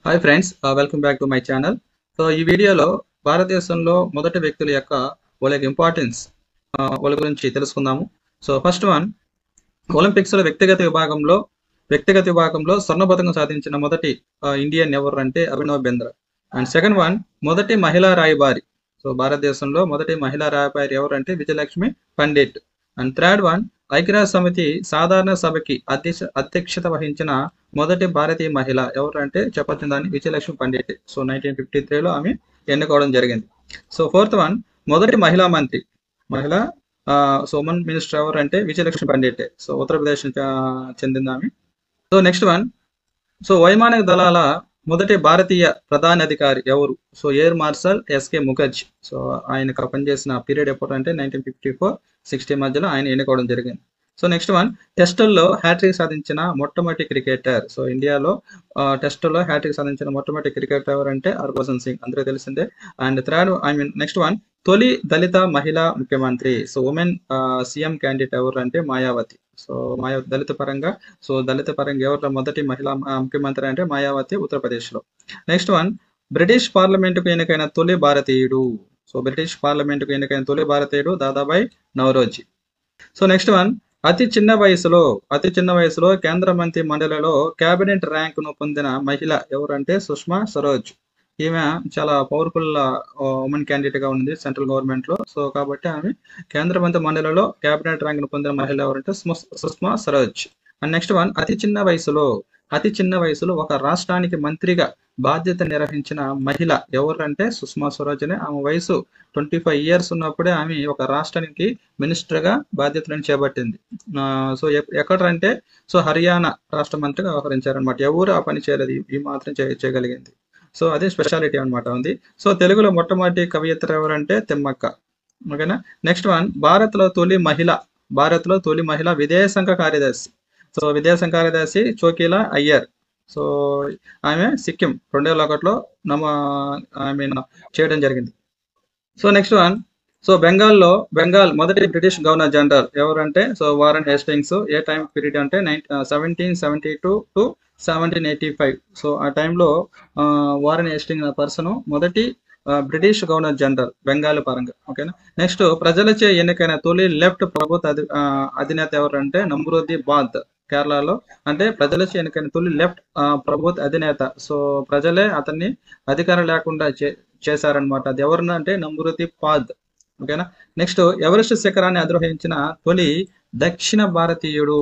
Hi friends, welcome back to my channel. So ఈ వీడియోలో భారతదేశంలో మొదటి వ్యక్తుల యొక్క వాళ్ళ ఇంపార్టెన్స్ వాళ్ళ గురించి తెలుసుకుందాము. సో ఫస్ట్ వన్, ఒలింపిక్స్లో వ్యక్తిగత విభాగంలో స్వర్ణ పథకం సాధించిన మొదటి ఇండియన్ ఎవరు అంటే Abhinav Bindra. And second one, మొదటి మహిళా రాయబారి. సో భారతదేశంలో మొదటి మహిళా రాయబారి ఎవరు అంటే Vijayalakshmi Pandit. And third one, ఐక్యరాజ్య సమితి సాధారణ సభకి అధ్యక్షత వహించిన మొదటి భారతీయ మహిళ ఎవరు అంటే చెప్పొచ్చిన దాన్ని విజయలక్ష్మి పండిట్. సో 1953లో ఆమె ఎన్నుకోవడం జరిగింది. సో ఫోర్త్ వన్, మొదటి మహిళా ఉమెన్ మినిస్టర్ ఎవరు అంటే విజయలక్ష్మి పండిట్. సో ఉత్తరప్రదేశ్ చెందింది ఆమె. సో నెక్స్ట్ వన్, సో వైమానిక దళాల మొదటి భారతీయ ప్రధాన అధికారి ఎవరు? So air marshal SK Mukherjee. So ఆయన పనిచేసిన పీరియడ్ ఎప్పుడు అంటే 1954-60 మధ్యలో ఆయన ఎన్నుకోవడం జరిగింది. సో నెక్స్ట్ వన్, టెస్టుల్లో హ్యాట్రిక్ సాధించిన మొట్టమొదటి క్రికెటర్. సో ఇండియాలో టెస్టుల్లో హ్యాట్రిక్ సాధించిన మొట్టమొదటి క్రికెటర్ ఎవరంటే హర్భజన్ సింగ్, అందరూ తెలిసిందే. అండ్ నెక్స్ట్ వన్, తొలి దళిత మహిళా ముఖ్యమంత్రి. సో ఉమెన్ సీఎం క్యాండిడేట్ ఎవరు అంటే మాయావతి. సో దళిత పరంగా ఎవరు మొదటి మహిళా ముఖ్యమంత్రి అంటే మాయావతి, ఉత్తరప్రదేశ్లో. నెక్స్ట్ వన్, బ్రిటిష్ పార్లమెంటుకు ఎన్నికైన తొలి భారతీయుడు. సో బ్రిటిష్ పార్లమెంటుకు ఎన్నికైన తొలి భారతీయుడు Dadabhai Naoroji. So next one, అతి చిన్న వయసులో కేంద్ర మంత్రి మండలిలో కేబినెట్ ర్యాంకును పొందిన మహిళ ఎవరంటే సుష్మా స్వరాజ్. ఈమె చాలా పవర్ఫుల్ ఉమెన్ క్యాండిడేట్ గా ఉంది సెంట్రల్ గవర్నమెంట్ లో. సో కాబట్టి ఆమె కేంద్ర మంత్రి మండలిలో కేబినెట్ ర్యాంకును పొందిన మహిళ ఎవరంటే Sushma Swaraj. And next one, అతి చిన్న వయసులో ఒక రాష్ట్రానికి మంత్రిగా బాధ్యత నిర్వహించిన మహిళ ఎవరంటే సుష్మా స్వరాజ్ అనే. ఆమె వయసు 25 years ఉన్నప్పుడే ఆమె ఒక రాష్ట్రానికి మినిస్టర్ గా బాధ్యతలను చేపట్టింది. సో ఎక్కడంటే హర్యానా రాష్ట్ర మంత్రిగా వ్యవహరించారనమాట. ఎవరు ఆ పని చేయలేదు, ఈ మాత్రం చేయగలిగింది. సో అదే స్పెషాలిటీ అనమాట ఉంది. సో తెలుగులో మొట్టమొదటి కవయిత్రి ఎవరంటే తిమ్మక్క. ఓకేనా. నెక్స్ట్ వన్, భారత్లో తొలి మహిళ విదేశాంగ కార్యదర్శి. సో విదేశాంగ కార్యదర్శి చోకీలా అయ్యర్. సో ఆమె సిక్కిం 2001లో చేయడం జరిగింది. So next one, so Bengal మొదటి బ్రిటిష్ గవర్నర్ జనరల్ ఎవరంటే వారన్ హేస్టింగ్స్. ఏ టైం పీరియడ్ అంటే 1772 to 1785. సో ఆ టైంలో వారన్ హేస్టింగ్ అనే పర్సన్ మొదటి బ్రిటిష్ గవర్నర్ జనరల్ బెంగాల్ పరంగా. ఓకేనా. నెక్స్ట్, ప్రజలచే ఎన్నికైన తొలి లెఫ్ట్ ప్రభుత్వ అధినేత ఎవరంటే నమ్రూదీ బాద్, కేరళలో. అంటే ప్రజలచే ఎన్నికైన తొలి లెఫ్ట్ ప్రభుత్వ అధినేత. సో ప్రజలే అతన్ని అధికారం లేకుండా చేశారనమాట. అది ఎవరన్నా అంటే నమ్రూదీ బాద్. ఓకేనా. నెక్స్ట్, ఎవరెస్ట్ శిఖరాన్ని అధిరోహించిన తొలి దక్షిణ భారతీయుడు.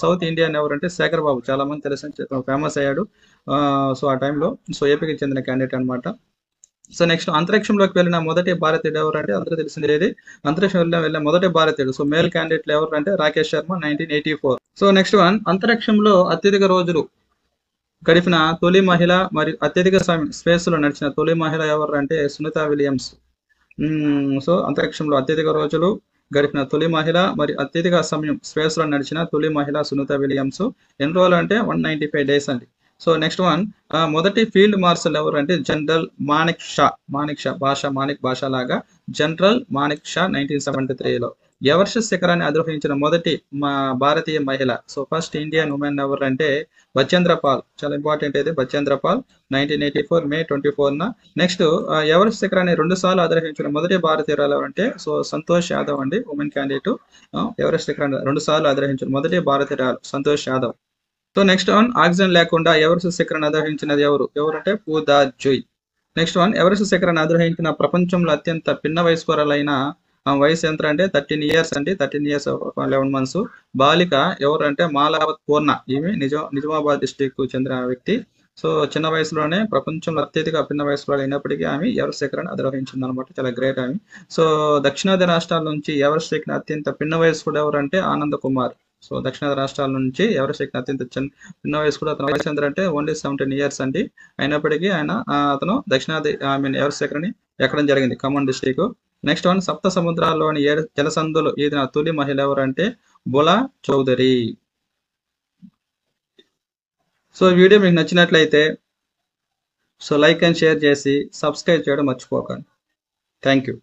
సౌత్ ఇండియన్ ఎవరంటే శేఖర్ బాబు. చాలా మంది తెలిసి ఫేమస్ అయ్యాడు. సో ఆ టైంలో ఏపీకి చెందిన క్యాండిడేట్ అనమాట. సో నెక్స్ట్, అంతరిక్షంలోకి వెళ్ళిన మొదటి భారతీయుడు ఎవరు అంటే అందరూ తెలిసింది ఏది, అంతరిక్షంలో వెళ్ళిన మొదటి భారతీయుడు. సో మేల్ క్యాండిడేట్లు ఎవరు అంటే Rakesh Sharma 1984. So next one, అంతరిక్షంలో అత్యధిక రోజులు గడిపిన తొలి మహిళ మరియు అత్యధిక సమయం స్పేస్ లో నడిచిన తొలి మహిళ ఎవరు అంటే సునీత విలియమ్స్. సో అంతరిక్షంలో అత్యధిక రోజులు గడిపిన తొలి మహిళ మరియు అత్యధిక సమయం స్పేస్ లో నడిచిన తొలి మహిళ సునీత విలియమ్స్. ఎన్ని రోజులు అంటే 195 days అండి. సో నెక్స్ట్ వన్, మొదటి ఫీల్డ్ మార్షల్ ఎవరు అంటే జనరల్ మాణిక్ షా లాగా జనరల్ మాణిక్ షా 1973లో. ఎవరెస్ట్ శిఖరాన్ని అధిరోహించిన మొదటి భారతీయ మహిళ. సో ఫస్ట్ ఇండియన్ ఉమెన్ ఎవరు అంటే బచేంద్ర పాల్. చాలా ఇంపార్టెంట్ ఇది, బచేంద్ర పాల్ 1984 May 24న. నెక్స్ట్, ఎవరెస్ట్ శిఖరాన్ని 2 సార్లు అధిరోహించిన మొదటి భారతీయురాలు ఎవరంటే సంతోష్ యాదవ్ అండి, ఉమెన్ క్యాండిడేట్. ఎవరెస్ట్ శిఖరాన్ని 2 సార్లు అధిరోహించిన మొదటి భారతీయురాలు Santosh Yadav. So next one, oxygen లేకుండా ఎవరెస్ట్ శిఖరాన్ని అధిరోహించినది ఎవరంటే పూదా జుయ్. నెక్స్ట్ వన్, ఎవరెస్ట్ శిఖరాన్ని అధిరోహించిన ప్రపంచంలో అత్యంత పిన్న వయస్కురాలైన వయసు ఎంత అంటే 13 years అండి, 13 years 11 months బాలిక ఎవరంటే మాలావత్ పూర్ణ. ఈమె నిజామాబాద్ డిస్టిక్ చెందిన వ్యక్తి. సో చిన్న వయసులోనే ప్రపంచంలో అత్యధిక పిన్న వయస్కురాలు అయినప్పటికీ ఆమె ఎవరెస్ట్ శిఖరాన్ని అధిరోహించింది అనమాట. చాలా గ్రేట్ ఆమె. సో దక్షిణాది రాష్ట్రాల నుంచి ఎవరెస్ట్ ఎక్కిన అత్యంత పిన్న వయస్కుడు ఎవరంటే ఆనంద్ కుమార్. సో దక్షిణాది రాష్ట్రాల నుంచి ఎవరెస్ట్ ఎక్కిన అత్యంత పిన్న వయస్కుడు. అతను వయసు ఎంత అంటే ఓన్లీ 17 years అండి. అయినప్పటికీ అతను ఎవరెస్ట్ శిఖరాన్ని ఎక్కడం జరిగింది, ఖమ్మం డిస్టిక్. నెక్స్ట్ వన్, సప్త సముద్రాల్లోని 7 జలసంధులు ఈదిన తొలి మహిళ ఎవరంటే బులా చౌదరి. సో వీడియో మీకు నచ్చినట్లయితే లైక్ అండ్ షేర్ చేసి సబ్స్క్రైబ్ చేయడం మర్చిపోకండి. Thank you.